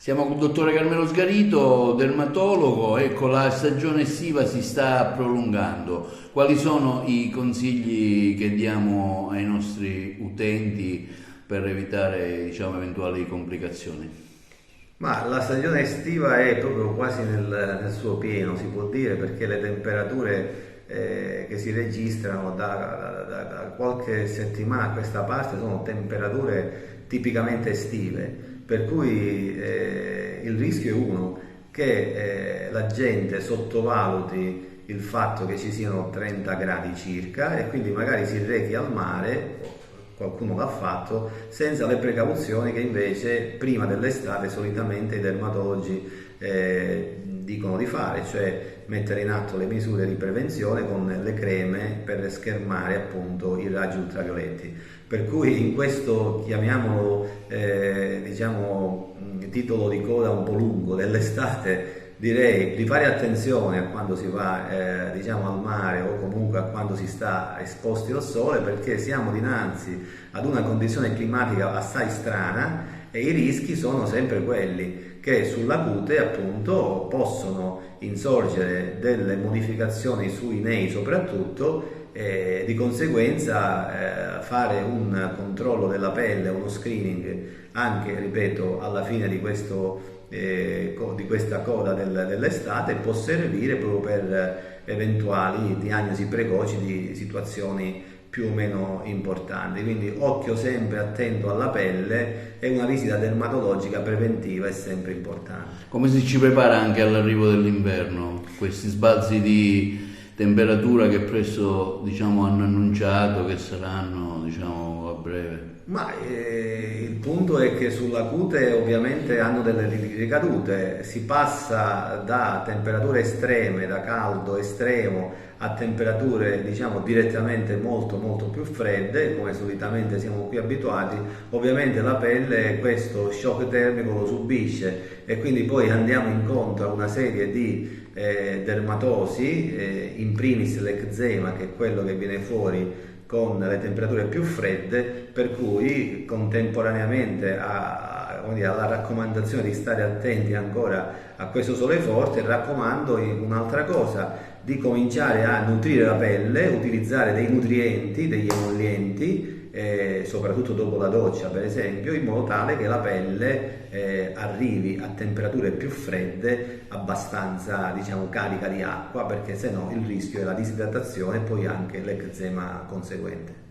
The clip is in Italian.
Siamo con il dottore Carmelo Sgarito, dermatologo. Ecco, la stagione estiva si sta prolungando. Quali sono i consigli che diamo ai nostri utenti per evitare, eventuali complicazioni? Ma la stagione estiva è proprio quasi nel suo pieno, si può dire, perché le temperature che si registrano da qualche settimana a questa parte sono temperature tipicamente estive, per cui il rischio è uno, che la gente sottovaluti il fatto che ci siano 30 gradi circa e quindi magari si rechi al mare, qualcuno l'ha fatto, senza le precauzioni che invece prima dell'estate solitamente i dermatologi dicono di fare, cioè mettere in atto le misure di prevenzione con le creme per schermare appunto i raggi ultravioletti. Per cui in questo, chiamiamolo titolo di coda un po' lungo dell'estate, direi di fare attenzione a quando si va al mare o comunque a quando si sta esposti al sole, perché siamo dinanzi ad una condizione climatica assai strana e i rischi sono sempre quelli che sulla cute appunto possono insorgere delle modificazioni sui nei soprattutto, e di conseguenza fare un controllo della pelle, uno screening anche, ripeto, alla fine di questa coda dell'estate può servire proprio per eventuali diagnosi precoci di situazioni più o meno importanti. Quindi occhio sempre attento alla pelle e una visita dermatologica preventiva è sempre importante. Come si ci prepara anche all'arrivo dell'inverno? Questi sbalzi di temperatura che presto hanno annunciato che saranno a breve. Ma il punto è che sulla cute ovviamente hanno delle ricadute, si passa da temperature estreme, da caldo estremo a temperature direttamente molto molto più fredde, come solitamente siamo qui abituati. Ovviamente la pelle questo shock termico lo subisce e quindi poi andiamo incontro a una serie di dermatosi, in primis l'eczema, che è quello che viene fuori con le temperature più fredde, per cui contemporaneamente alla raccomandazione di stare attenti ancora a questo sole forte, raccomando un'altra cosa, di cominciare a nutrire la pelle, utilizzare dei nutrienti, degli emollienti, soprattutto dopo la doccia per esempio, in modo tale che la pelle arrivi a temperature più fredde abbastanza carica di acqua, perché se no il rischio è la disidratazione e poi anche l'eczema conseguente.